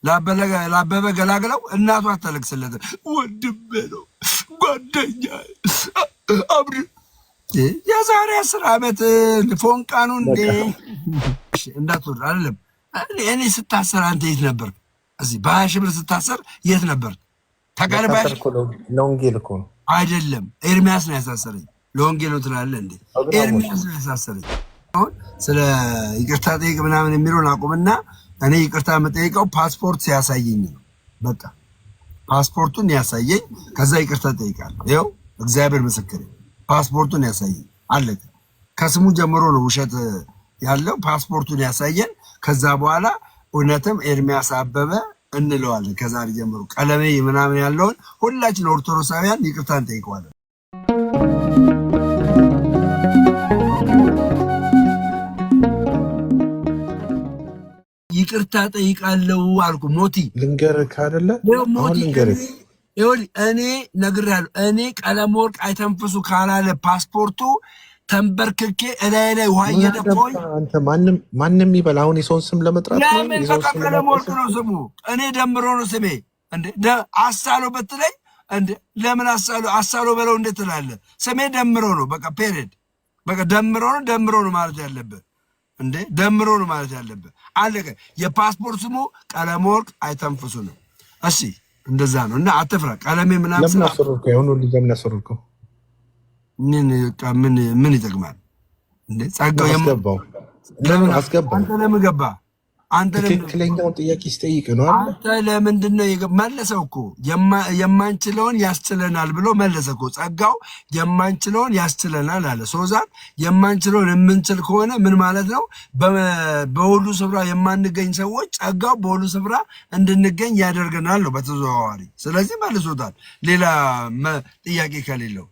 ላበበ ገላግለው እናቷ አታለቅስለትም። ወንድሜ ነው ጓደኛ አብር የዛሬ 10 ዓመት ፎንቃኑ እንዴ እንዳትወር አይደለም። እኔ ስታሰር አንተ የት ነበር? እዚህ በ20 ሺህ ብር ስታሰር የት ነበር? ተቀርባሽ ለወንጌል እኮ ነው አይደለም። ኤርሚያስ ነው ያሳሰረኝ። ለወንጌል ነው ትላለህ እንዴ? ኤርሚያስ ነው ያሳሰረኝ። አሁን ስለ ይቅርታ ጠይቅ ምናምን የሚለውን አቁምና እኔ ይቅርታ የምጠይቀው ፓስፖርት ሲያሳየኝ ነው። በቃ ፓስፖርቱን ያሳየኝ፣ ከዛ ይቅርታ ጠይቃለሁ። ይኸው እግዚአብሔር ምስክር፣ ፓስፖርቱን ያሳየኝ አለቀ። ከስሙ ጀምሮ ነው ውሸት ያለው። ፓስፖርቱን ያሳየን፣ ከዛ በኋላ እውነትም ኤርሚያስ አበበ እንለዋለን። ከዛሬ ጀምሮ ቀለሜ ምናምን ያለውን ሁላችን ኦርቶዶክሳውያን ይቅርታ እንጠይቀዋለን። ይቅርታ ጠይቃለሁ አልኩ። ሞቲ ልንገርህ አይደለ? አሁን ልንገርህ እኔ ነግሬሃለሁ። እኔ ቀለመወርቅ አይተንፍሱ ካላለ ፓስፖርቱ ተንበርክኬ እላይ ላይ ውሃ እየደፋሁኝ አንተ ማንም ይበል። አሁን የሰውን ስም ለመጥራት ለምን ቀለመወርቅ ነው ስሙ? እኔ ደምሮ ነው ስሜ። እንደ አሳሎ በትለኝ እንደ ለምን አሳሎ በለው እንዴት ትላለህ? ስሜ ደምሮ ነው። በቃ ፔሬድ። በቃ ደምሮ ነው ማለት ያለብህ እንዴ ደምሮ ነው ማለት ያለብህ። አለቀ። የፓስፖርት ስሙ ቀለመወርቅ አይተንፍሱ ነው። እሺ እንደዛ ነው። እና አትፍራ። ቀለሜ ምናምን ለምን አሰሩልከው? የሆነ ልጅ ለምን አሰሩልከው? ምን ይጠቅማል እንዴ? ጸጋው ያስገባው ለምን አስገባ? አንተ ለምን ገባ? አንተ ትክክለኛውን ጥያቄ ሲጠይቅ ነው አይደል? አንተ ለምንድን ነው መለሰው እኮ የማንችለውን ያስችለናል ብሎ መለሰ እኮ። ጸጋው የማንችለውን ያስችለናል አለ። ሶዛን የማንችለውን የምንችል ከሆነ ምን ማለት ነው? በሁሉ ስፍራ የማንገኝ ሰዎች ጸጋው በሁሉ ስፍራ እንድንገኝ ያደርገናል ነው በተዘዋዋሪ። ስለዚህ መልሶታል፣ ሌላ ጥያቄ ከሌለው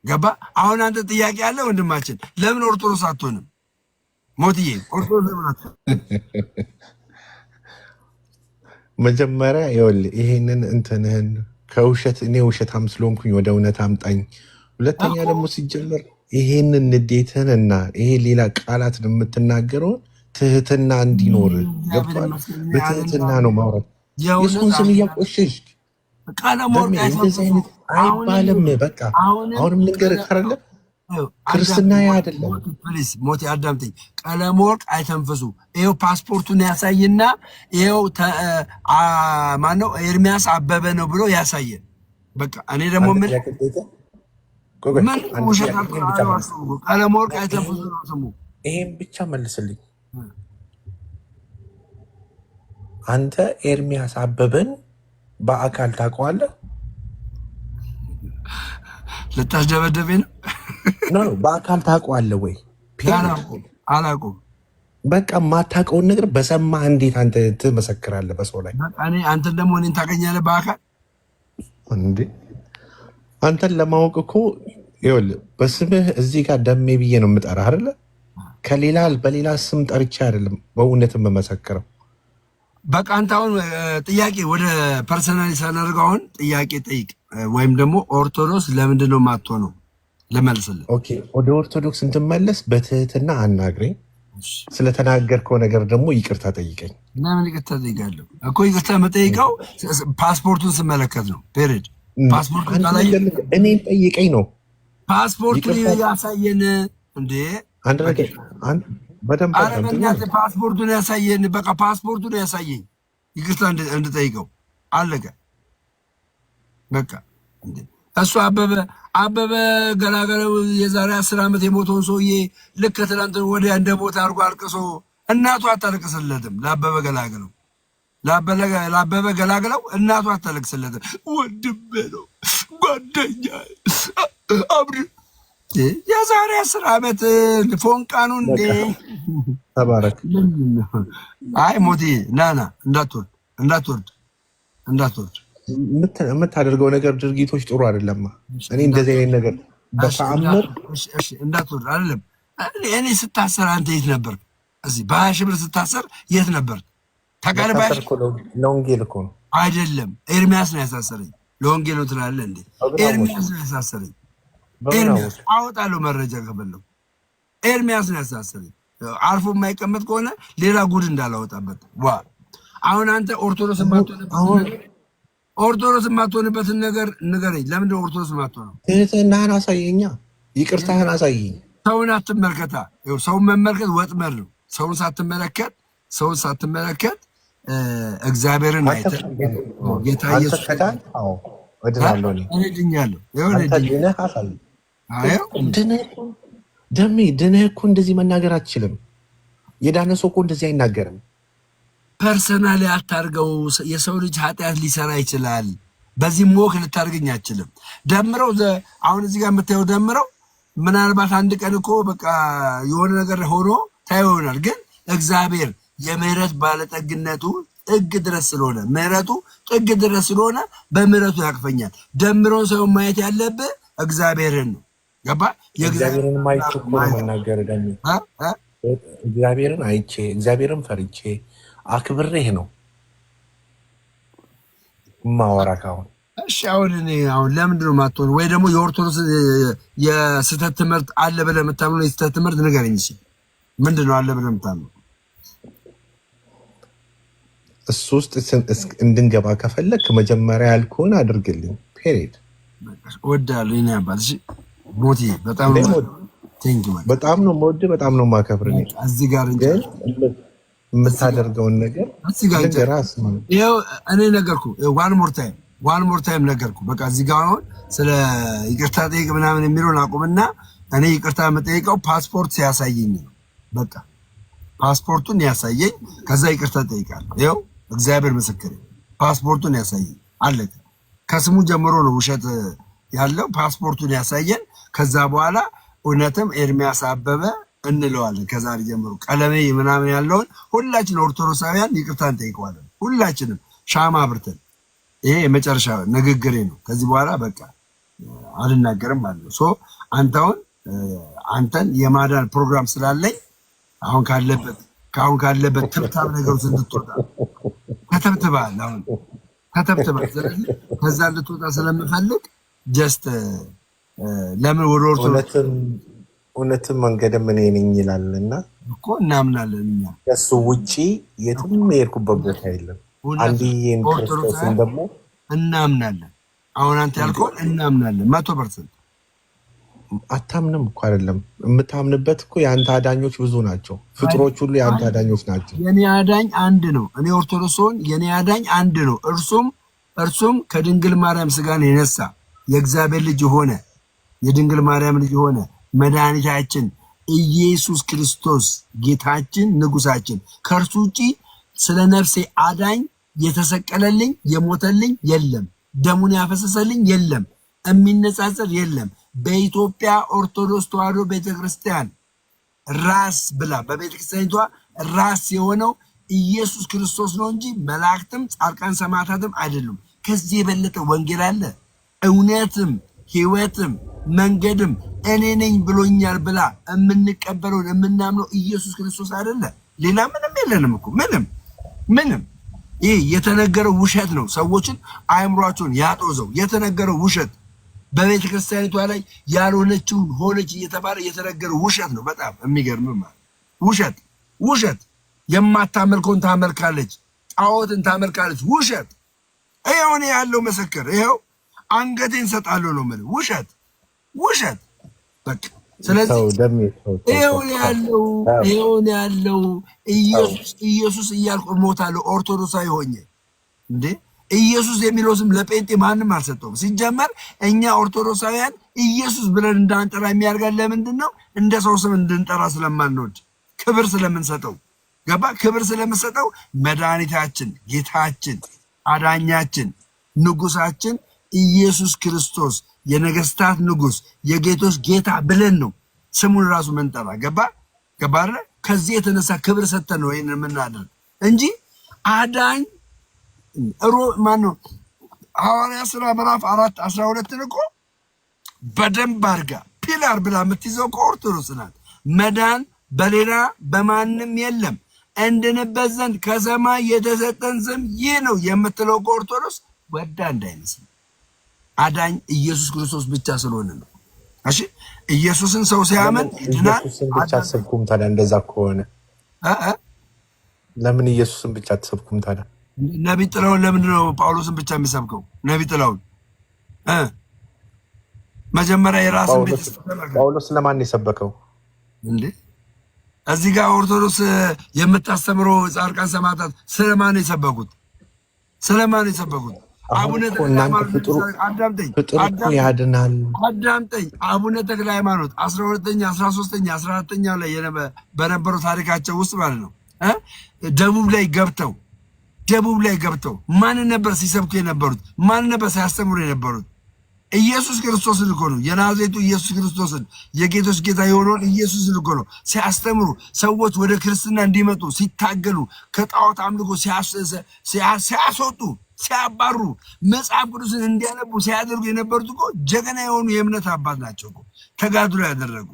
ገባ። አሁን አንተ ጥያቄ አለ ወንድማችን፣ ለምን ኦርቶዶክስ አትሆንም? ሞትዬ ኦርቶዶክስ መጀመሪያ ይኸውልህ ይሄንን እንትንህን ከውሸት እኔ ውሸታም ስለሆንኩኝ ወደ እውነት አምጣኝ። ሁለተኛ ደግሞ ሲጀመር ይሄንን ንዴትህን እና ይሄ ሌላ ቃላት የምትናገረውን ትህትና እንዲኖር ገብቷል። በትህትና ነው ማውራት። የሱን ስም እያቆሸሽክ እንደዚህ አይነት አይባልም። በቃ አሁንም ልንገርህ ካለ ክርስትና አይደለም። ፕሊዝ ሞቲ አዳምጠኝ። ቀለመወርቅ አይተንፍሱ። ይኸው ፓስፖርቱን ያሳይና ይኸው ማነው ኤርሚያስ አበበ ነው ብሎ ያሳየን። በቃ እኔ ደግሞ ምን ውሸት ቀለመወርቅ አይተንፍሱ ነው ስሙ። ይሄን ብቻ መልስልኝ። አንተ ኤርሚያስ አበበን በአካል ታውቀዋለህ? ልታስደበደበኝ ነው? በአካል ታውቀዋለህ ወይ? አላውቅም። በቃ የማታውቀውን ነገር በሰማህ እንዴት አንተ ትመሰክራለህ በሰው ላይ? አንተን ደግሞ እኔን ታውቀኛለህ በአካል እንዴ? አንተን ለማወቅ እኮ ይኸውልህ በስምህ እዚህ ጋር ደሜ ብዬ ነው የምጠራህ አይደለ? ከሌላ በሌላ ስም ጠርቼ አይደለም በእውነት የምመሰክረው። በቃ አንተ አሁን ጥያቄ ወደ ፐርሰናሊ ሳናደርገው አሁን ጥያቄ ጠይቅ፣ ወይም ደግሞ ኦርቶዶክስ ለምንድን ነው የማትሆነው ልመልስልህ። ኦኬ ወደ ኦርቶዶክስ እንትመለስ በትህትና አናግረኝ። ስለተናገርከው ነገር ደግሞ ይቅርታ ጠይቀኝ። ለምን ይቅርታ ጠይቃለሁ እኮ? ይቅርታ የምጠይቀው ፓስፖርቱን ስመለከት ነው። ፔሬድ ፓስፖርቱን እኔን ጠይቀኝ ነው። ፓስፖርቱን ያሳየን እንዴ? አንድ ነገር በደንብ ፓስፖርቱን ያሳየን። በቃ ፓስፖርቱን ያሳየኝ፣ ይቅርታ እንድጠይቀው አለቀ። በቃ እሱ አበበ ገላገለው የዛሬ 10 ዓመት የሞተውን ሰውዬ ልክ ከትናንት ወዲያ እንደ ቦታ አድርጎ አልቅሶ እናቱ አታለቅስለትም። ለአበበ ገላገለው እናቱ አታለቅስለትም። ወንድሜ ነው ጓደኛ አብር የዛሬ 10 ዓመት ፎንቃኑ እንዴ ተባረክ። አይ ሞቲ ናና እንዳትወርድ የምታደርገው ነገር ድርጊቶች ጥሩ አይደለም። እኔ እንደዚህ አይነት ነገር በተአምር እንዳትወርድ አይደለም። እኔ ስታሰር አንተ የት ነበር? እዚህ በ20 ሺህ ብር ስታሰር የት ነበር? ተቀርባሽ ለወንጌል እኮ ነው አይደለም። ኤርሚያስ ነው ያሳሰረኝ። ለወንጌል ነው ትላለህ እንዴ? ኤርሚያስ ነው ያሳሰረኝ። ኤርሚያስ አወጣለሁ መረጃ ከፈለኩ። ኤርሚያስ ነው ያሳሰረኝ። አርፎ የማይቀመጥ ከሆነ ሌላ ጉድ እንዳላወጣበት። አሁን አንተ ኦርቶዶክስ የማትሆንበትን ነገር ንገረኝ። ለምንድን ነው ኦርቶዶክስ የማትሆነው? ትህትናህን አሳየኛ፣ ይቅርታህን አሳየኝ። ሰውን አትመልከታ። ሰውን መመልከት ወጥመድ ነው። ሰውን ሳትመለከት እግዚአብሔርን አይተህ ጌታ ኢየሱስ ድነህ እኮ እንደዚህ መናገር አትችልም። የዳነ ሰው እኮ እንደዚህ አይናገርም። ፐርሰናሊ አታርገው። የሰው ልጅ ኃጢአት ሊሰራ ይችላል። በዚህ ሞክ ልታርገኝ አችልም። ደምረው አሁን እዚህ ጋር የምታየው ደምረው ምናልባት አንድ ቀን እኮ በቃ የሆነ ነገር ሆኖ ታየው ይሆናል። ግን እግዚአብሔር የምህረት ባለጠግነቱ ጥግ ድረስ ስለሆነ ምህረቱ ጥግ ድረስ ስለሆነ በምህረቱ ያቅፈኛል። ደምረው ሰው ማየት ያለብህ እግዚአብሔርን ነው። ገባ? እግዚአብሔርን ማይቼ እኮ ነው የምናገር። ደግሞ እግዚአብሔርን አይቼ እግዚአብሔርን ፈርቼ አክብሬህ ነው ማወራ ካሁን። እሺ አሁን ለምንድን ነው የማትሆን? ወይ ደግሞ የኦርቶዶክስ የስህተት ትምህርት አለ ብለህ የምታምነው የስህተት ትምህርት ንገረኝ። እሺ ምንድን ነው አለ ብለህ የምታምነው? እሱ ውስጥ እንድንገባ ከፈለክ መጀመሪያ ያልኩህን አድርግልኝ። ፔሬድ ወዳለሁ ይሄን ያባል። እሺ ሞቲ በጣም ነው የምወድህ፣ በጣም ነው የማከብርህ። እዚህ ጋር እንጂ የምታደርገውን ነገር ይኸው እኔ ነገርኩህ። ዋን ሞር ታይም ነገርኩህ። በቃ እዚህ ጋር አሁን ስለ ይቅርታ ጠይቅ ምናምን የሚለውን አቁምና እኔ ይቅርታ የምጠይቀው ፓስፖርት ሲያሳየኝ ነው። በቃ ፓስፖርቱን ያሳየኝ፣ ከዛ ይቅርታ ጠይቃለሁ። ይኸው እግዚአብሔር ምስክር፣ ፓስፖርቱን ያሳየኝ፣ አለቀ። ከስሙ ጀምሮ ነው ውሸት ያለው። ፓስፖርቱን ያሳየን፣ ከዛ በኋላ እውነትም ኤርሚያስ አበበ እንለዋለን። ከዛሬ ጀምሮ ቀለሜ ምናምን ያለውን ሁላችን ኦርቶዶክሳውያን ይቅርታ እንጠይቀዋለን። ሁላችንም ሻማ አብርተን። ይሄ የመጨረሻ ንግግሬ ነው። ከዚህ በኋላ በቃ አልናገርም ማለት ነው። አንተን የማዳን ፕሮግራም ስላለኝ አሁን ካለበት ትብታብ ነገር ውስጥ እንድትወጣ ከተብትባል። አሁን ከተብትባል። ስለዚህ ከዛ እንድትወጣ ስለምፈልግ ጀስት ለምን ወደ ኦርቶዶክስ እውነትም መንገድም እኔ ነኝ ይላልና እኮ እናምናለን። እኛ ከሱ ውጪ የትም የሄድኩበት ቦታ የለም። አንድዬን ክርስቶስን ደግሞ እናምናለን። አሁን አንተ ያልከውን እናምናለን 100%። አታምንም እኮ አይደለም የምታምንበት እኮ የአንተ አዳኞች ብዙ ናቸው። ፍጥሮች ሁሉ የአንተ አዳኞች ናቸው። የኔ አዳኝ አንድ ነው። እኔ ኦርቶዶክስ ሆን የኔ አዳኝ አንድ ነው። እርሱም ከድንግል ማርያም ስጋን የነሳ የእግዚአብሔር ልጅ ሆነ የድንግል ማርያም ልጅ ሆነ መድኃኒታችን ኢየሱስ ክርስቶስ ጌታችን ንጉሳችን። ከእርሱ ውጪ ስለ ነፍሴ አዳኝ የተሰቀለልኝ የሞተልኝ የለም። ደሙን ያፈሰሰልኝ የለም። የሚነጻጸር የለም። በኢትዮጵያ ኦርቶዶክስ ተዋሕዶ ቤተክርስቲያን ራስ ብላ በቤተክርስቲያኒቷ ራስ የሆነው ኢየሱስ ክርስቶስ ነው እንጂ መላእክትም ጻድቃን ሰማዕታትም አይደሉም። ከዚህ የበለጠ ወንጌል አለ? እውነትም ሕይወትም መንገድም እኔ ነኝ ብሎኛል ብላ የምንቀበለውን የምናምነው ኢየሱስ ክርስቶስ አይደለ? ሌላ ምንም የለንም እኮ ምንም። ይህ የተነገረው ውሸት ነው። ሰዎችን አእምሯቸውን ያጦዘው የተነገረው ውሸት፣ በቤተ ክርስቲያኒቷ ላይ ያልሆነችውን ሆነች እየተባለ የተነገረው ውሸት ነው። በጣም የሚገርም ማለት ውሸት። የማታመልከውን ታመልካለች፣ ጣዖትን ታመልካለች። ውሸት። ይኸው እኔ ያለው ምስክር፣ ይኸው አንገቴን ሰጣለሁ ነው የምልህ። ውሸት በቃ። ስለዚህ ይኸው ያለው ኢየሱስ እያልኩ እሞታለሁ ኦርቶዶክሳዊ ሆኜ እንዴ። ኢየሱስ የሚለው ስም ለጴንጤ ማንም አልሰጠውም። ሲጀመር እኛ ኦርቶዶክሳውያን ኢየሱስ ብለን እንዳንጠራ የሚያደርጋን ለምንድን ነው? እንደ ሰው ስም እንድንጠራ ስለማንወድ፣ ክብር ስለምንሰጠው። ገባ? ክብር ስለምንሰጠው መድኃኒታችን፣ ጌታችን፣ አዳኛችን፣ ንጉሳችን ኢየሱስ ክርስቶስ የነገስታት ንጉስ የጌቶች ጌታ ብለን ነው ስሙን ራሱ መንጠራ። ገባ? ከዚህ የተነሳ ክብር ሰጥተን ነው ይሄን የምናደርግ እንጂ አዳኝ ማነው? ሐዋርያ ሥራ ምዕራፍ 4:12 እኮ በደንብ አድርጋ ፒላር ብላ የምትይዘው እኮ ኦርቶዶክስ ናት። መዳን በሌላ በማንም የለም እንድንበት ዘንድ ከሰማይ የተሰጠን ስም ይህ ነው የምትለው እኮ ኦርቶዶክስ ወዳ እንዳይመስል አዳኝ ኢየሱስ ክርስቶስ ብቻ ስለሆነ ነው። እሺ ኢየሱስን ሰው ሲያመን ይድናል። ኢየሱስን ብቻ አሰብኩም። ታዲያ እንደዛ ከሆነ ለምን ኢየሱስን ብቻ አትሰብኩም ታዲያ? ነቢ ጥላውን ለምንድን ነው ጳውሎስን ብቻ የሚሰብከው? ነቢ ጥላውን መጀመሪያ የራስን ቤት ጳውሎስ ለማን የሰበከው እንዴ? እዚህ ጋር ኦርቶዶክስ የምታስተምረው ጻድቃን ሰማዕታት ስለማን የሰበኩት? ስለማን የሰበኩት? አቡነ ተክለ ሃይማኖት ያድናል። አዳምጠኝ። አቡነ ተክለ ሃይማኖት 12ኛ 13ኛ 14ኛ ላይ በነበረው ታሪካቸው ውስጥ ማለት ነው ደቡብ ላይ ገብተው ማን ነበር ሲሰብኩ የነበሩት? ማን ነበር ሲያስተምሩ የነበሩት? ኢየሱስ ክርስቶስን እኮ ነው። የናዝሬቱ ኢየሱስ ክርስቶስን የጌቶች ጌታ የሆነውን ኢየሱስን እኮ ነው ሲያስተምሩ፣ ሰዎች ወደ ክርስትና እንዲመጡ ሲታገሉ፣ ከጣዖት አምልኮ ሲያስወጡ፣ ሲያባሩ፣ መጽሐፍ ቅዱስን እንዲያነቡ ሲያደርጉ የነበሩት እኮ ጀግና የሆኑ የእምነት አባት ናቸው እኮ ተጋድሎ ያደረጉ።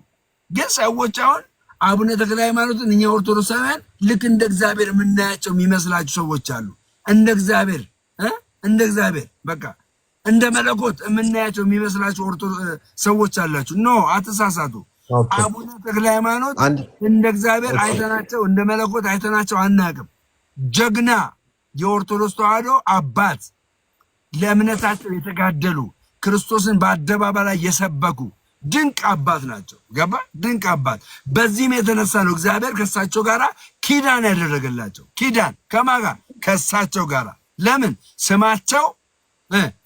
ግን ሰዎች አሁን አቡነ ተክለ ሃይማኖትን እኛ ኦርቶዶክሳውያን ልክ እንደ እግዚአብሔር የምናያቸው የሚመስላችሁ ሰዎች አሉ። እንደ እግዚአብሔር በቃ እንደ መለኮት የምናያቸው የሚመስላችሁ ሰዎች አላችሁ። ኖ አትሳሳቱ። አቡነ ተክለ ሃይማኖት እንደ እግዚአብሔር አይተናቸው፣ እንደ መለኮት አይተናቸው አናቅም። ጀግና የኦርቶዶክስ ተዋህዶ አባት፣ ለእምነታቸው የተጋደሉ፣ ክርስቶስን በአደባባይ ላይ የሰበኩ ድንቅ አባት ናቸው። ገባ? ድንቅ አባት። በዚህም የተነሳ ነው እግዚአብሔር ከእሳቸው ጋር ኪዳን ያደረገላቸው። ኪዳን ከማን ጋር? ከእሳቸው ጋር። ለምን? ስማቸው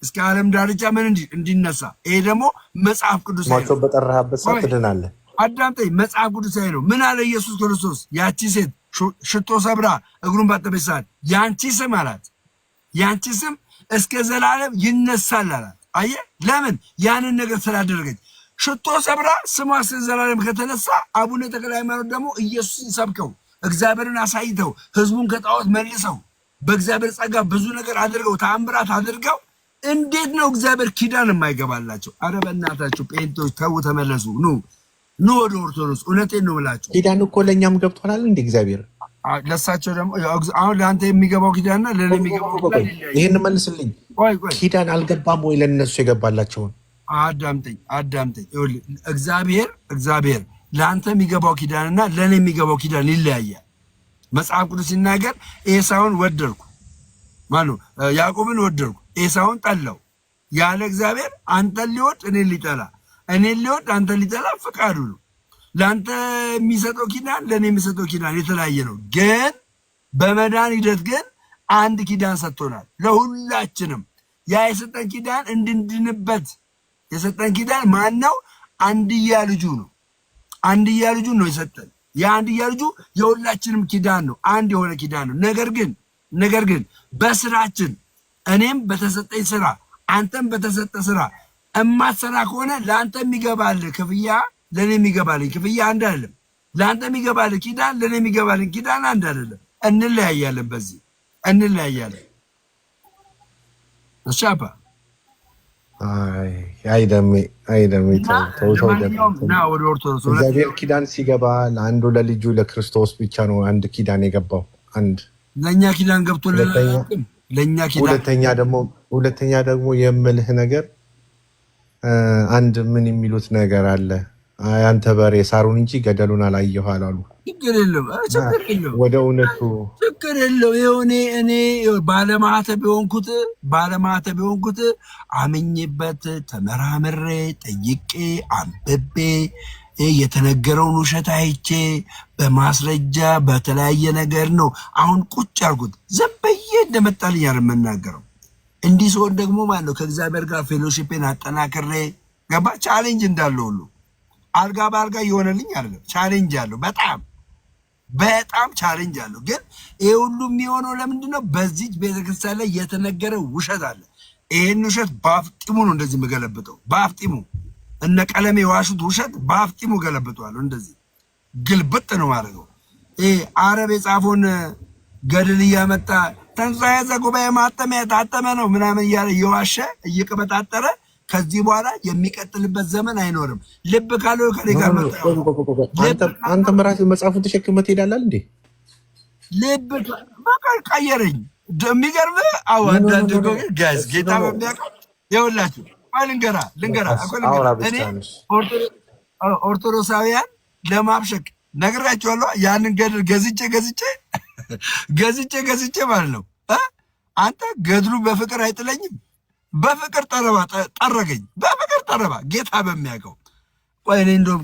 እስከ ዓለም ዳርቻ ምን እንዲነሳ። ይሄ ደግሞ መጽሐፍ ቅዱሳዊ ነው። በጠራህበት ሰዓት ትድናለህ። አዳምጠኝ። መጽሐፍ ቅዱሳዊ ነው። ምን አለ ኢየሱስ ክርስቶስ? ያቺ ሴት ሽቶ ሰብራ እግሩን ባጠበች ሰዓት ያንቺ ስም አላት፣ ያንቺ ስም እስከ ዘላለም ይነሳል አላት። አየህ? ለምን? ያንን ነገር ስላደረገች። ሽቶ ሰብራ ስሟ እስከ ዘላለም ከተነሳ፣ አቡነ ተክለ ሃይማኖት ደግሞ ኢየሱስን ሰብከው፣ እግዚአብሔርን አሳይተው፣ ህዝቡን ከጣዖት መልሰው፣ በእግዚአብሔር ጸጋ ብዙ ነገር አድርገው፣ ተአምራት አድርገው፣ እንዴት ነው እግዚአብሔር ኪዳን የማይገባላቸው? አረ በእናታችሁ ጴንጤዎች ተው፣ ተመለሱ። ኑ ወደ ኦርቶዶክስ። እውነቴን ነው ብላችሁ። ኪዳን እኮ ለእኛም ገብቶናል እንደ እግዚአብሔር። ለእሳቸው ደግሞ አሁን ለአንተ የሚገባው ኪዳንና ለእኔ የሚገባው ኪዳን ይህን መልስልኝ። ኪዳን አልገባም ወይ ለእነሱ የገባላቸውን? አዳምጠኝ። እግዚአብሔር ለአንተ የሚገባው ኪዳንና ለእኔ የሚገባው ኪዳን ይለያያል። መጽሐፍ ቅዱስ ሲናገር ኤሳውን ወደድኩ፣ ማነው ያዕቆብን ወደድኩ፣ ኤሳውን ጠላው ያለ እግዚአብሔር አንተን ሊወድ እኔን ሊጠላ፣ እኔን ሊወድ አንተን ሊጠላ ፈቃዱ ነው። ለአንተ የሚሰጠው ኪዳን ለእኔ የሚሰጠው ኪዳን የተለያየ ነው። ግን በመዳን ሂደት ግን አንድ ኪዳን ሰጥቶናል ለሁላችንም። ያ የሰጠን ኪዳን እንድንድንበት የሰጠን ኪዳን ማን ነው? አንድያ ልጁ ነው። አንድያ ልጁን ነው የሰጠን። የአንድያ ልጁ የሁላችንም ኪዳን ነው። አንድ የሆነ ኪዳን ነው። ነገር ግን በስራችን እኔም በተሰጠኝ ስራ አንተም በተሰጠ ስራ እማትሰራ ከሆነ ለአንተ የሚገባልህ ክፍያ ለእኔ የሚገባልኝ ክፍያ አንድ አይደለም። ለአንተ የሚገባልህ ኪዳን ለእኔ የሚገባልኝ ኪዳን አንድ አይደለም። እንለያያለን። በዚህ እንለያያለን። እሻባ ወደ ኦርቶዶክስ እግዚአብሔር ኪዳን ሲገባ ለአንዱ ለልጁ ለክርስቶስ ብቻ ነው አንድ ኪዳን የገባው። አንድ ለእኛ ኪዳን ገብቶልን ለእኛ ኪዳን። ሁለተኛ ደግሞ የምልህ ነገር አንድ ምን የሚሉት ነገር አለ። አንተ በሬ ሳሩን እንጂ ገደሉን አላየሁ አላሉ። ችግር የለው ወደ እውነቱ ችግር የለው። የሆነ እኔ ባለማተብ የሆንኩት አምኜበት ተመራምሬ ጠይቄ አንብቤ የተነገረውን ውሸት አይቼ በማስረጃ በተለያየ ነገር ነው አሁን ቁጭ አልኩት። ዘበዬ እንደመጣልኝ ያር የምናገረው እንዲህ ሲሆን ደግሞ ማለት ነው ከእግዚአብሔር ጋር ፌሎሺፕን አጠናክሬ ገባ። ቻሌንጅ እንዳለው ሁሉ አልጋ በአልጋ እየሆነልኝ አይደለም። ቻሌንጅ አለው፣ በጣም ቻሌንጅ አለው። ግን ይሄ ሁሉ የሚሆነው ለምንድን ነው? በዚህ ቤተክርስቲያን ላይ የተነገረ ውሸት አለ። ይሄን ውሸት በአፍጢሙ ነው እንደዚህ የምገለብጠው። በአፍጢሙ እነ ቀለሜ የዋሹት ውሸት በአፍጢሙ ገለብጠዋለሁ። እንደዚህ ግልብጥ ነው ማድረገው። ይሄ አረብ የጻፈውን ገድል እያመጣ ትንሣኤ ዘጉባኤ ማተሚያ ታተመ ነው ምናምን እያለ እየዋሸ እየቀበጣጠረ ከዚህ በኋላ የሚቀጥልበት ዘመን አይኖርም። ልብ ካለው ከኔ ጋር አንተ ራስህ መጽሐፉን ተሸክመህ ትሄዳለህ እንዴ? ልብ በቃ ቀየረኝ። የሚገርምህ አንዳንድ ጋዝ ጌታ በሚያውቀው ይኸውላችሁ ልንገራ እኔ ኦርቶዶክሳውያን ለማብሸቅ ነግራቸዋለሁ። ያንን ገድል ገዝቼ ገዝቼ ማለት ነው። አንተ ገድሉ በፍቅር አይጥለኝም። በፍቅር ጠረገኝ። በፍቅር ጠረባ ጌታ በሚያውቀው። ቆይ እኔ እንደውም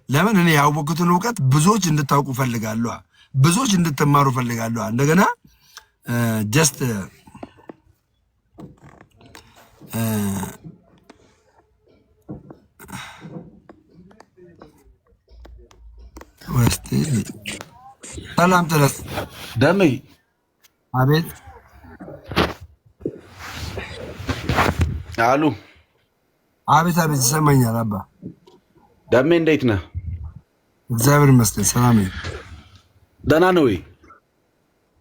ለምን እኔ ያወቅኩትን እውቀት ብዙዎች እንድታውቁ ፈልጋለሁ፣ ብዙዎች እንድትማሩ ፈልጋለሁ። እንደገና ጀስት ወስቲ ሰላም ተረስ ደሜ አቤት አሉ አቤት ይሰማኛል። አባ ደሜ እንዴት ነህ? እግዚአብሔር ይመስገን ሰላም ነኝ። ደህና ነው ወይ?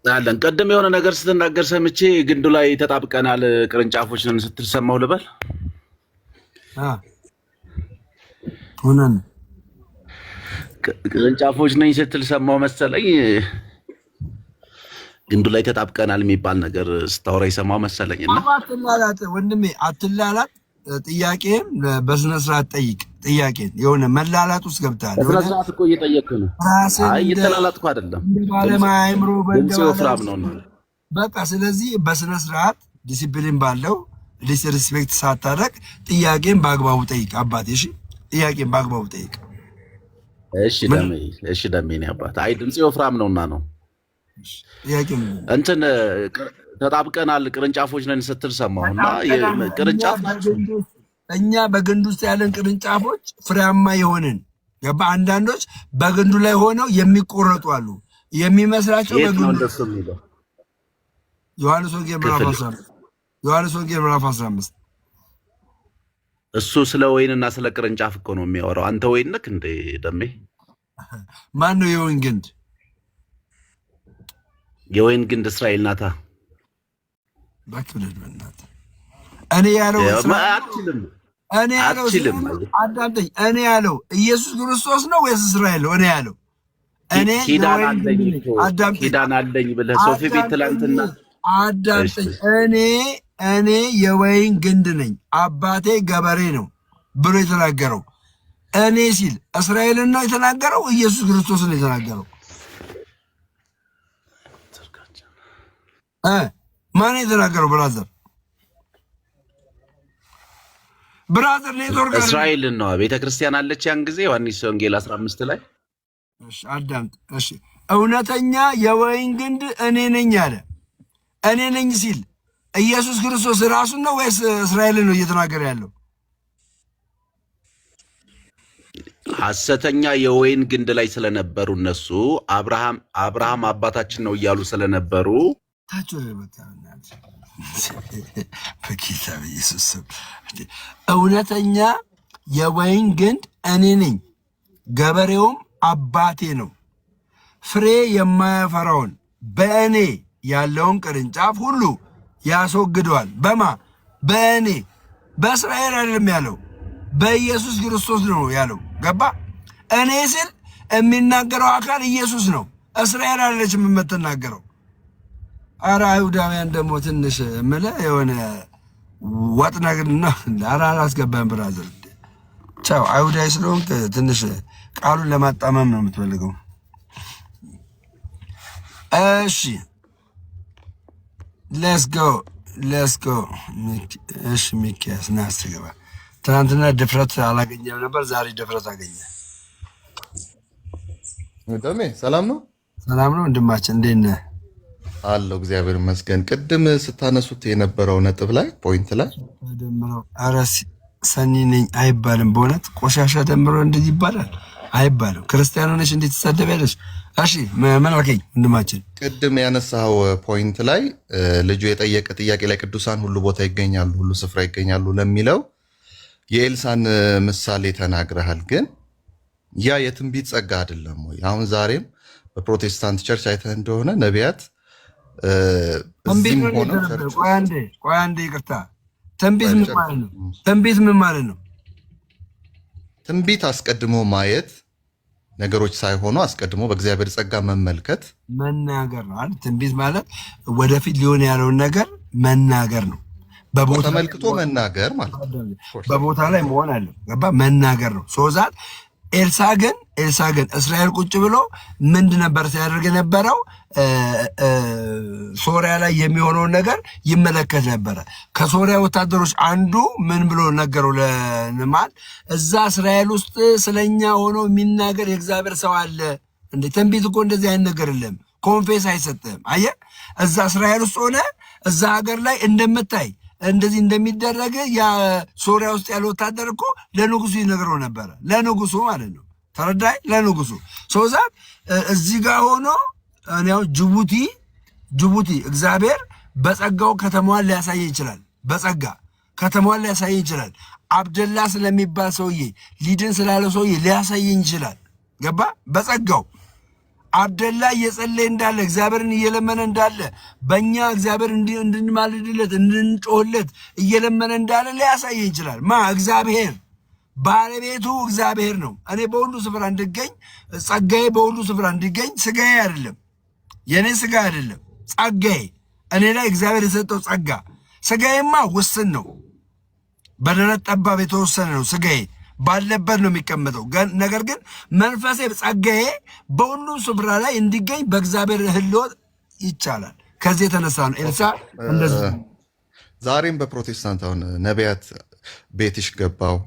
አለን። ቀደም የሆነ ነገር ስትናገር ሰምቼ ግንዱ ላይ ተጣብቀናል ቅርንጫፎች ነን ስትል ሰማሁ ልበል? ሆነን ቅርንጫፎች ነኝ ስትል ሰማሁ መሰለኝ። ግንዱ ላይ ተጣብቀናል የሚባል ነገር ስታወራ የሰማሁ መሰለኝና አትላላት ወንድሜ አትላላት። ጥያቄን በስነ ስርዓት ጠይቅ። ጥያቄን የሆነ መላላት ውስጥ ገብታል። በስነ ስርዓት እኮ እየጠየቅክ ነው። አይ እየተላላጥኩ አይደለም። ባለማይምሮ ወፍራም ነው። በቃ ስለዚህ በስነ ስርዓት ዲሲፕሊን ባለው ዲስሪስፔክት ሳታደርግ ጥያቄን በአግባቡ ጠይቅ አባቴ። እሺ ጥያቄን በአግባቡ ጠይቅ። እሺ ደሜ ነው አባት። አይ ድምጽ ወፍራም ነውና ነው። ጥያቄን እንትን ተጣብቀናል ቅርንጫፎች ነን ስትል ሰማሁና ቅርንጫፍ እኛ በግንድ ውስጥ ያለን ቅርንጫፎች ፍሬያማ የሆንን ገባ። አንዳንዶች በግንዱ ላይ ሆነው የሚቆረጡ አሉ። የሚመስላቸው በግንዱ እንደሱ የሚለው ዮሐንስ ወንጌል ምዕራፍ 15 እሱ ስለ ወይንና ስለ ቅርንጫፍ እኮ ነው የሚያወራው። አንተ ወይን ነህ እንዴ ደሜ? ማን ነው የወይን ግንድ? የወይን ግንድ እስራኤል ናታ። ባክለድ በእናትህ እኔ ያለው አዳምጠኝ። እኔ ያለው ኢየሱስ ክርስቶስ ነው ወይስ እስራኤል ነው? እኔ ያለው እኔ ኪዳን አለኝ ብለህ ሶፊ ቤት ትላንትና አዳምጠኝ። እኔ የወይን ግንድ ነኝ አባቴ ገበሬ ነው ብሎ የተናገረው እኔ ሲል እስራኤልን ነው የተናገረው? ኢየሱስ ክርስቶስን ነው የተናገረው? ማን የተናገረው? ብራዘር ኔትወርክ እስራኤልን ነው። ቤተክርስቲያን አለች ያን ጊዜ ዮሐንስ ወንጌል 15 ላይ። እሺ አዳምጥ። እሺ እውነተኛ የወይን ግንድ እኔ ነኝ አለ። እኔ ነኝ ሲል ኢየሱስ ክርስቶስ ራሱን ነው ወይስ እስራኤልን ነው እየተናገረ ያለው? ሐሰተኛ የወይን ግንድ ላይ ስለነበሩ እነሱ አብርሃም አባታችን ነው እያሉ ስለነበሩ ታቸው በጌታ በኢየሱስ ስም እውነተኛ የወይን ግንድ እኔ ነኝ፣ ገበሬውም አባቴ ነው። ፍሬ የማያፈራውን በእኔ ያለውን ቅርንጫፍ ሁሉ ያስወግደዋል። በእኔ በእስራኤል አይደለም ያለው፣ በኢየሱስ ክርስቶስ ነው ያለው። ገባ? እኔ ስል የሚናገረው አካል ኢየሱስ ነው፣ እስራኤል አይደለችም የምትናገረው። አረ አይሁዳውያን ደግሞ ትንሽ የምልህ የሆነ ወጥ ነገር ነው። አረ አላስገባም ብራዘር። ቻው አይሁዳዊ ስለሆንክ ትንሽ ቃሉን ለማጣመም ነው የምትፈልገው። እሺ ሌትስ ጎ። እሺ ሚኪያስ ና አስገባ። ትናንትና ድፍረት አላገኘም ነበር፣ ዛሬ ድፍረት አገኘ። ደሜ ሰላም ነው? ሰላም ነው ወንድማችን፣ እንዴት ነህ? አለው እግዚአብሔር ይመስገን። ቅድም ስታነሱት የነበረው ነጥብ ላይ ፖይንት ላይ ደምረው ኧረ ሰኒ ነኝ አይባልም። በእውነት ቆሻሻ ደምረው እንደዚህ ይባላል አይባልም። ክርስቲያን ሆነሽ እንዴት ትሳደቢያለሽ? እሺ ምን አልከኝ ወንድማችን? ቅድም ያነሳው ፖይንት ላይ ልጁ የጠየቀ ጥያቄ ላይ ቅዱሳን ሁሉ ቦታ ይገኛሉ፣ ሁሉ ስፍራ ይገኛሉ ለሚለው የኤልሳን ምሳሌ ተናግረሃል። ግን ያ የትንቢት ጸጋ አይደለም ወይ? አሁን ዛሬም በፕሮቴስታንት ቸርች አይተህ እንደሆነ ነቢያት ቆይ አንዴ ይቅርታ። ትንቢት ምን ማለት ነው? ትንቢት ምን ማለት ነው? ትንቢት አስቀድሞ ማየት፣ ነገሮች ሳይሆኑ አስቀድሞ በእግዚአብሔር ጸጋ መመልከት፣ መናገር ነው አይደል? ትንቢት ማለት ወደፊት ሊሆን ያለውን ነገር መናገር ነው። በቦታ ተመልክቶ መናገር ማለት በቦታ ላይ መሆን አለ። ገባ? መናገር ነው። ሶዛት ኤልሳ ግን እስራኤል ቁጭ ብሎ ምንድ ነበር ሲያደርግ ነበረው? ሶሪያ ላይ የሚሆነውን ነገር ይመለከት ነበረ። ከሶሪያ ወታደሮች አንዱ ምን ብሎ ነገረው ለንዕማን? እዛ እስራኤል ውስጥ ስለኛ ሆኖ የሚናገር የእግዚአብሔር ሰው አለ። እንዴ ትንቢት እኮ እንደዚህ አይነት ነገር የለም። ኮንፌስ አይሰጥም። አየህ እዛ እስራኤል ውስጥ ሆነ እዛ ሀገር ላይ እንደምታይ እንደዚህ እንደሚደረግ ያ ሶሪያ ውስጥ ያለ ወታደር እኮ ለንጉሱ ይነግረው ነበረ። ለንጉሱ ማለት ነው። ተረዳይ? ለንጉሱ ሶዛት እዚህ ጋር ሆኖ እኔው ጅቡቲ እግዚአብሔር በጸጋው ከተማዋን ሊያሳይ ይችላል። በጸጋ ከተማዋን ሊያሳይ ይችላል። አብደላ ስለሚባል ሰውዬ ሊድን ስላለ ሰውዬ ሊያሳይ ይችላል። ገባ? በጸጋው አብደላ እየጸለየ እንዳለ እግዚአብሔርን እየለመነ እንዳለ በእኛ እግዚአብሔር እንድንማልድለት እንድንጮህለት እየለመነ እንዳለ ሊያሳይ ይችላል። እግዚአብሔር ባለቤቱ እግዚአብሔር ነው። እኔ በሁሉ ስፍራ እንድገኝ ጸጋዬ በሁሉ ስፍራ እንድገኝ ስጋዬ አይደለም፣ የኔ ስጋ አይደለም፣ ጸጋዬ እኔ ላይ እግዚአብሔር የሰጠው ጸጋ። ስጋዬማ ውስን ነው፣ በደረት ጠባብ የተወሰነ ነው። ስጋዬ ባለበት ነው የሚቀመጠው። ነገር ግን መንፈሴ ጸጋዬ በሁሉ ስፍራ ላይ እንዲገኝ በእግዚአብሔር ህልወት ይቻላል። ከዚህ የተነሳ ነው ኤልሳ እንደዚህ ዛሬም በፕሮቴስታንት አሁን ነቢያት ቤትሽ ገባው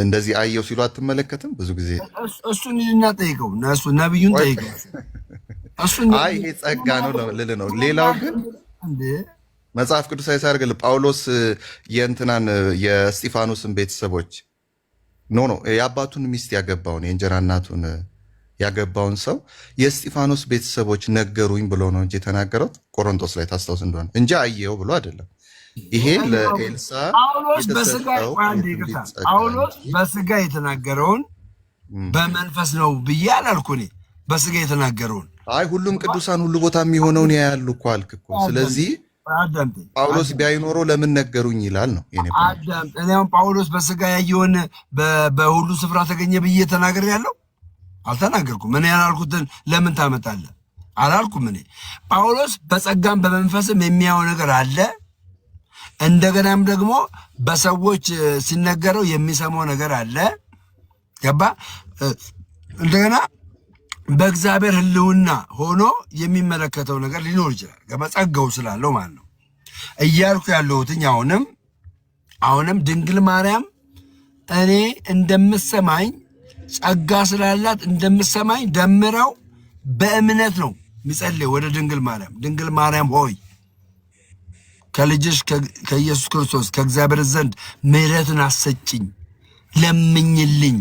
እንደዚህ አየው ሲሉ አትመለከትም? ብዙ ጊዜ እሱን እናጠይቀው እሱ ነብዩን ጠይቀው። አይ ይሄ ጸጋ ነው ልል ነው። ሌላው ግን መጽሐፍ ቅዱሳዊ ሳይርግል ጳውሎስ የእንትናን የእስጢፋኖስን ቤተሰቦች ኖ የአባቱን ሚስት ያገባውን የእንጀራ እናቱን ያገባውን ሰው የእስጢፋኖስ ቤተሰቦች ነገሩኝ ብሎ ነው እንጂ የተናገረው ቆሮንቶስ ላይ ታስታውስ እንደሆነ እንጂ አየው ብሎ አይደለም። ይሄ ለኤልሳ ጳውሎስ በስጋ የተናገረውን በመንፈስ ነው ብዬ አላልኩ። እኔ በስጋ የተናገረውን አይ ሁሉም ቅዱሳን ሁሉ ቦታ የሚሆነውን ያያሉ እኮ አልክ እኮ። ስለዚህ ጳውሎስ ቢያይኖሮ ለምን ነገሩኝ ይላል ነው የኔ አዳምጥ። እኔ አሁን ጳውሎስ በስጋ ያየውን በሁሉ ስፍራ ተገኘ ብዬ ተናገር ያለው አልተናገርኩም። እኔ ያላልኩትን ለምን ታመጣለህ አላልኩም። እኔ ጳውሎስ በጸጋም በመንፈስም የሚያየው ነገር አለ። እንደገናም ደግሞ በሰዎች ሲነገረው የሚሰማው ነገር አለ። ገባ? እንደገና በእግዚአብሔር ሕልውና ሆኖ የሚመለከተው ነገር ሊኖር ይችላል። ገባ? ጸጋው ስላለው ማለት ነው እያልኩ ያለሁትኝ። አሁንም ድንግል ማርያም እኔ እንደምሰማኝ ጸጋ ስላላት እንደምሰማኝ ደምረው በእምነት ነው የሚጸልየው ወደ ድንግል ማርያም። ድንግል ማርያም ሆይ ከልጅሽ ከኢየሱስ ክርስቶስ ከእግዚአብሔር ዘንድ ምሕረትን አሰጭኝ፣ ለምኝልኝ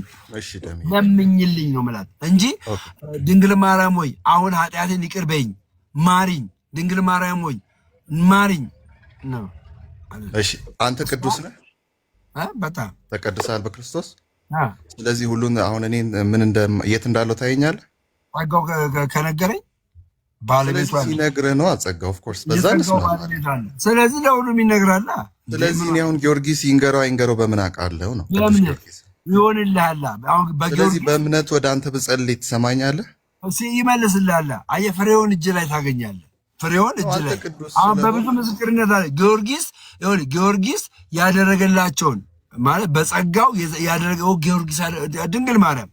ነው ማለት እንጂ ድንግል ማርያም ሆይ አሁን ኃጢአቴን ይቅር በይኝ ማሪኝ፣ ድንግል ማርያም ሆይ ማሪኝ ነው። እሺ አንተ ቅዱስ ነህ፣ በጣም ተቀድሰሃል በክርስቶስ። ስለዚህ ሁሉን አሁን እኔ ምን የት እንዳለው ታየኛለህ። ጸጋው ከነገረኝ ባለቤቱ ሲነግርህ ነው ጸጋው። ኦፍ ኮርስ በዛ ስለዚህ ለሁሉም ይነግራል። ስለዚህ እኔ አሁን ጊዮርጊስ ይንገረው አይንገረው በምን አውቃለሁ ነው ቅዱስ ጊዮርጊስ ይሆንልሃል። ስለዚህ በእምነት ወደ አንተ ብጸልይ ትሰማኛለህ፣ ይመልስልሃል። አየህ ፍሬውን እጅ ላይ ታገኛለህ። ፍሬውን እጅ ላይ አሁን በብዙ ምስክርነት አለ ጊዮርጊስ ያደረገላቸውን ማለት በጸጋው ያደረገው ጊዮርጊስ ድንግል ማርያም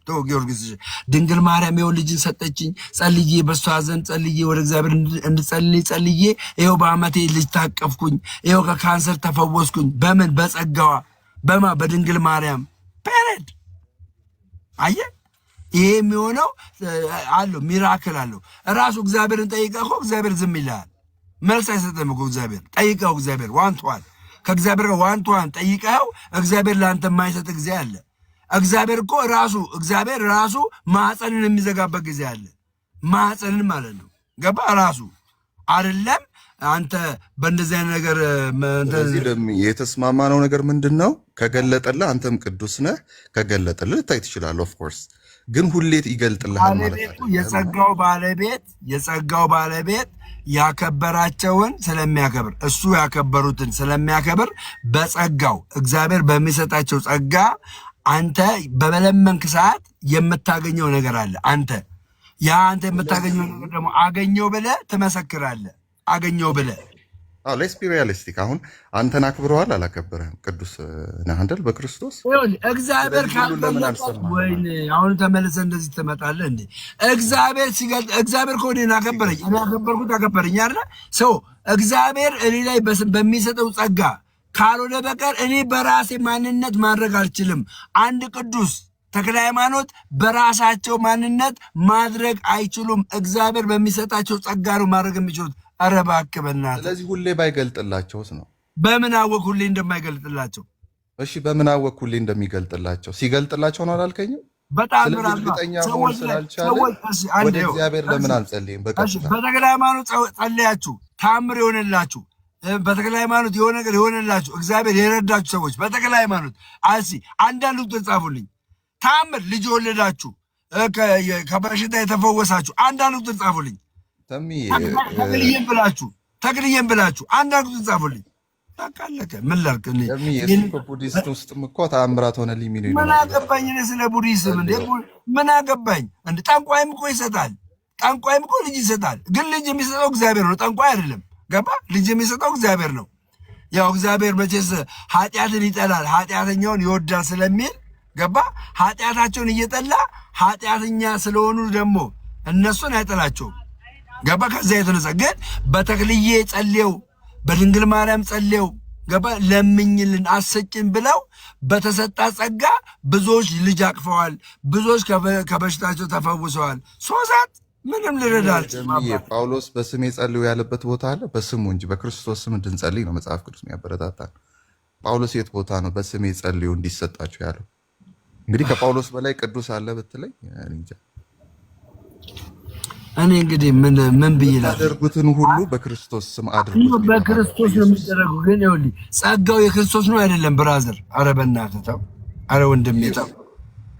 ድንግል ማርያም ይኸው ልጅን ሰጠችኝ፣ ጸልዬ በሷ ዘንድ ጸልዬ ወደ እግዚአብሔር እንድጸልይ ጸልዬ ይኸው በአመቴ ልጅ ታቀፍኩኝ፣ ይኸው ከካንሰር ተፈወስኩኝ። በምን? በጸጋዋ በድንግል ማርያም ፔሬድ። አየህ ይሄ የሚሆነው አለው ሚራክል አለው። ራሱ እግዚአብሔርን ጠይቀህ እኮ እግዚአብሔር ዝም ይልሃል፣ መልስ አይሰጥም እኮ እግዚአብሔር። ጠይቀው እግዚአብሔር ዋንቷል ከእግዚአብሔር ጋር ዋንቷን ጠይቀው እግዚአብሔር ለአንተ የማይሰጥ ጊዜ አለ። እግዚአብሔር ራሱ ማህፀንን የሚዘጋበት ጊዜ አለ። ማህፀንን ማለት ነው። ገባ? ራሱ አይደለም አንተ በእንደዚህ አይነት ነገር የተስማማነው ነገር ምንድን ነው? ከገለጠልህ አንተም ቅዱስ ነህ፣ ከገለጠልህ ልታይ ትችላለህ። ኦፍ ኮርስ ግን ሁሌ ይገልጥልሃል ማለት አይደለም። የጸጋው ባለቤት ያከበራቸውን ስለሚያከብር እሱ ያከበሩትን ስለሚያከብር በጸጋው እግዚአብሔር በሚሰጣቸው ጸጋ አንተ በመለመንክ ሰዓት የምታገኘው ነገር አለ። አንተ የምታገኘው ነገር ደግሞ አገኘው ብለህ ትመሰክራለህ። አገኘው ብለህ ሌትስ ቢ ሪያሊስቲክ። አሁን አንተን አክብረዋል አላከበረህም? ቅዱስ ነህ አይደል በክርስቶስ? እግዚአብሔር ካልገለጠ ወይኔ አሁን ተመልሰህ እንደዚህ ትመጣለህ እንዴ? እግዚአብሔር ሲገልጥ እግዚአብሔር እኮ እኔን አከበረኝ፣ እኔ አከበርኩት አከበረኝ አይደል? ሰው እግዚአብሔር እኔ ላይ በሚሰጠው ጸጋ ካልሆነ በቀር እኔ በራሴ ማንነት ማድረግ አልችልም። አንድ ቅዱስ ተክለ ሃይማኖት በራሳቸው ማንነት ማድረግ አይችሉም። እግዚአብሔር በሚሰጣቸው ጸጋ ነው ማድረግ የሚችሉት። ኧረ እባክህ በእናትህ። ስለዚህ ሁሌ ባይገልጥላቸውስ ነው? በምን አወቅ ሁሌ እንደማይገልጥላቸው? እሺ በምን አወቅ ሁሌ እንደሚገልጥላቸው? ሲገልጥላቸው ነው አላልከኝም? በጣም እርግጠኛ መሆን ስላልቻለ ወደ እግዚአብሔር ለምን አልጸልይም? በተክለ ሃይማኖት ጸልያችሁ ታምር የሆነላችሁ፣ በተክለ ሃይማኖት የሆነ ነገር የሆነላችሁ፣ እግዚአብሔር የረዳችሁ ሰዎች በተክለ ሃይማኖት አንዳንድ ቁጥር ጻፉልኝ። ታምር ልጅ ወለዳችሁ፣ ከበሽታ የተፈወሳችሁ አንዳንድ ቁጥር ጻፉልኝ። ተክልዬም ብላችሁ አንዳንድ ቁጥር ጻፉልኝ። ታውቃለህ ምን ላድርግ እኔ ቡዲስት ውስጥም እኮ ተአምራት ሆነልኝ የሚሉ ምን አገባኝ እኔ ስለ ቡዲስም እንዴ? ምን አገባኝ እንዴ? ጠንቋይም እኮ ይሰጣል፣ ጠንቋይም እኮ ልጅ ይሰጣል። ግን ልጅ የሚሰጠው እግዚአብሔር ነው፣ ጠንቋይ አይደለም። ገባ? ልጅ የሚሰጠው እግዚአብሔር ነው። ያው እግዚአብሔር መቼስ ኃጢአትን ይጠላል ኃጢአተኛውን ይወዳል ስለሚል ገባ? ኃጢአታቸውን እየጠላ ኃጢአተኛ ስለሆኑ ደግሞ እነሱን አይጠላቸውም። ገባ? ከዛ የተነሳ ግን በተክልዬ ጸልየው በድንግል ማርያም ጸልየው ገባ ለምኝልን አሰጭን ብለው በተሰጣ ጸጋ ብዙዎች ልጅ አቅፈዋል፣ ብዙዎች ከበሽታቸው ተፈውሰዋል። ሶሳት ምንም ልረዳል። ጳውሎስ በስሜ ጸልዩ ያለበት ቦታ አለ? በስሙ እንጂ በክርስቶስ ስም እንድንጸልይ ነው መጽሐፍ ቅዱስ የሚያበረታታል። ጳውሎስ የት ቦታ ነው በስሜ ጸልዩ እንዲሰጣቸው ያለው? እንግዲህ ከጳውሎስ በላይ ቅዱስ አለ ብትለኝ እንጃ። እኔ እንግዲህ ምን ብያለሁትን ሁሉ በክርስቶስ ስም አድርጉ። በክርስቶስ ነው የሚደረጉ። ግን ይኸውልህ ጸጋው የክርስቶስ ነው አይደለም? ብራዘር፣ አረ በእናትህ ተው፣ አረ ወንድሜ ተው፣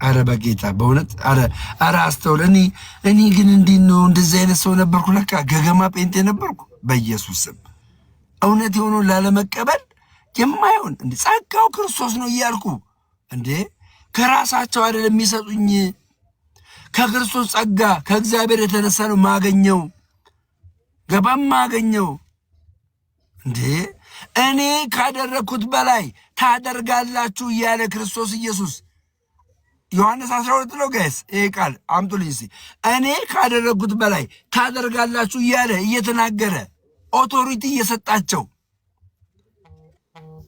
አረ በጌታ በእውነት አረ አስተውል። እኔ ግን እንዴት ነው እንደዚህ አይነት ሰው ነበርኩ? ለካ ገገማ ጴንጤ ነበርኩ። በኢየሱስ ስም እውነት የሆነውን ላለመቀበል የማይሆን እንደ ጸጋው ክርስቶስ ነው እያልኩ እንዴ ከራሳቸው አይደለም የሚሰጡኝ፣ ከክርስቶስ ጸጋ ከእግዚአብሔር የተነሳ ነው ማገኘው። ገባም ማገኘው እንዴ እኔ ካደረግኩት በላይ ታደርጋላችሁ እያለ ክርስቶስ ኢየሱስ ዮሐንስ 12 ነው ጋይስ፣ ይሄ ቃል አምጡልኝ እስኪ። እኔ ካደረግኩት በላይ ታደርጋላችሁ እያለ እየተናገረ ኦቶሪቲ እየሰጣቸው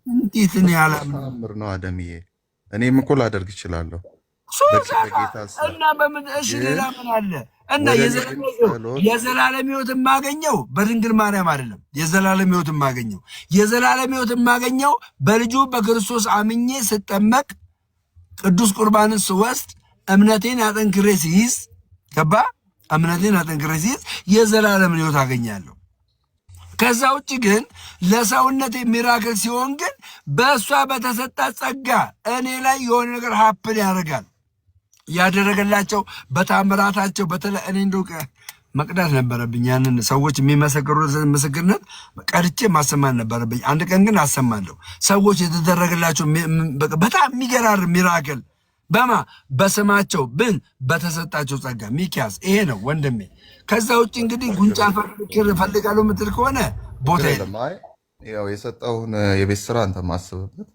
እንዴት ነው ያላምር ነው አደምዬ? እኔም እኮ ላደርግ እችላለሁ እና በምን እሺ፣ ሌላ ምን አለ? እና የዘላለም ሕይወት የማገኘው በድንግል ማርያም አይደለም። የዘላለም ሕይወት የማገኘው በልጁ በክርስቶስ አምኜ ስጠመቅ ቅዱስ ቁርባንን ስወስድ እምነቴን አጠንክሬ ሲይዝ ገባ? እምነቴን አጠንክሬ ሲይዝ የዘላለም ሕይወት አገኛለሁ። ከዛ ውጭ ግን ለሰውነት ሚራክል ሲሆን ግን በእሷ በተሰጣ ጸጋ እኔ ላይ የሆነ ነገር ሀፕን ያደርጋል። ያደረገላቸው በታምራታቸው በተለይ እኔ እንደው መቅዳት ነበረብኝ። ያንን ሰዎች የሚመሰክሩት ምስክርነት ቀድቼ ማሰማት ነበረብኝ። አንድ ቀን ግን አሰማለሁ። ሰዎች የተደረገላቸው በጣም የሚገራር ሚራክል በስማቸው ብን በተሰጣቸው ጸጋ። ሚኪያስ ይሄ ነው ወንድሜ። ከዛ ውጭ እንግዲህ ጉንጫ ፍቅር እፈልጋለሁ የምትል ከሆነ ቦታ ያው የሰጠውን የቤት ስራ አንተ ማስብበት።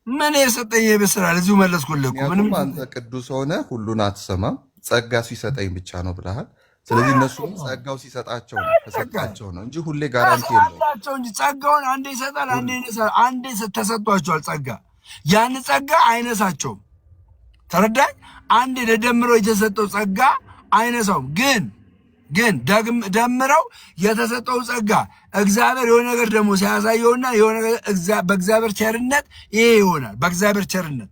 ምን የሰጠኝ የቤት ስራ ለዚሁ መለስኩልህ እኮ። ምንም አንተ ቅዱስ ሆነ ሁሉን አትሰማም፣ ጸጋ ሲሰጠኝ ብቻ ነው ብለሃል። ስለዚህ እነሱ ጸጋው ሲሰጣቸው ነው ተሰጣቸው ነው እንጂ ሁሌ ጋራንቲ የለውም እንጂ ጸጋውን አንዴ ይሰጣል፣ አንዴ ተሰጥቷቸዋል ጸጋ። ያን ጸጋ አይነሳቸውም። ተረዳኝ? አንዴ ለደምሮ የተሰጠው ጸጋ አይነሳውም። ግን ደምረው የተሰጠው ጸጋ እግዚአብሔር የሆነ ነገር ደግሞ ሲያሳየውና የሆነ በእግዚአብሔር ቸርነት ይሄ ይሆናል። በእግዚአብሔር ቸርነት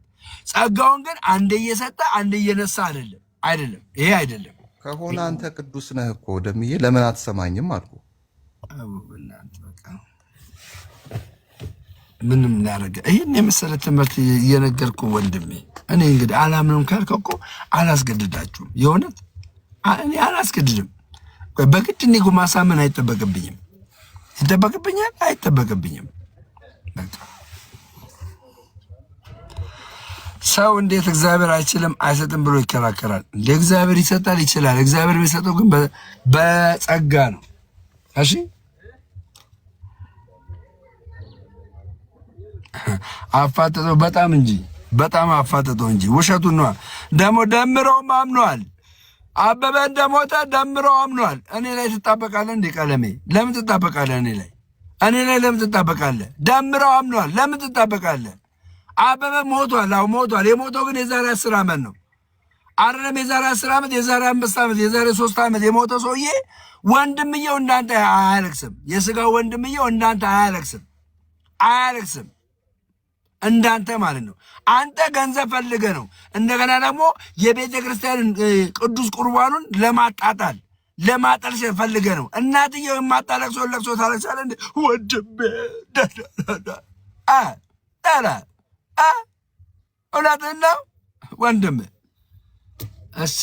ጸጋውን ግን አንዴ እየሰጠ አንዴ እየነሳ አይደለም። ይሄ አይደለም ከሆነ አንተ ቅዱስ ነህ እኮ ደምዬ ለምን አትሰማኝም አልኩ። ምንም ላደርግ ይህን የመሰለ ትምህርት እየነገርኩ ወንድሜ። እኔ እንግዲህ አላምንም ካልከው እኮ አላስገድዳችሁም። የእውነት እኔ አላስገድድም። በግድ እኔ እኮ ማሳመን አይጠበቅብኝም። ይጠበቅብኛል? አይጠበቅብኝም። ሰው እንዴት እግዚአብሔር አይችልም አይሰጥም ብሎ ይከራከራል? እንደ እግዚአብሔር ይሰጣል፣ ይችላል። እግዚአብሔር የሚሰጠው ግን በጸጋ ነው። እሺ አፋጠጠው በጣም እንጂ በጣም አፋጠጠው እንጂ ውሸቱን ነው። ደግሞ ደምረውም አምኗል። አበበ እንደሞተ ደምረው አምኗል። እኔ ላይ ትጣበቃለህ እንዴ ቀለሜ? ለምን ትጣበቃለህ እኔ ላይ ለምን ትጣበቃለህ? ደምረው አምኗል። ለምን ትጣበቃለህ? አበበ ሞቷል። አዎ ሞቷል። የሞተው ግን የዛሬ 10 ዓመት ነው አይደለም? የዛሬ 10 ዓመት፣ የዛሬ 5 ዓመት፣ የዛሬ 3 ዓመት የሞተው ሰውዬ ወንድምየው እንዳንተ አያለቅስም። የስጋው ወንድምየው እንዳንተ አያለቅስም እንዳንተ ማለት ነው። አንተ ገንዘብ ፈልገህ ነው። እንደገና ደግሞ የቤተ ክርስቲያን ቅዱስ ቁርባኑን ለማጣጣል ለማጠልሸት ፈልገህ ነው። እናትየው የማታለቅሰው ለቅሶ ታለቅሳለህ እንዴ? ወንድሜ እውነትህን ነው ወንድም። እሺ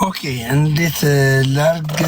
ኦኬ፣ እንዴት ላርግ?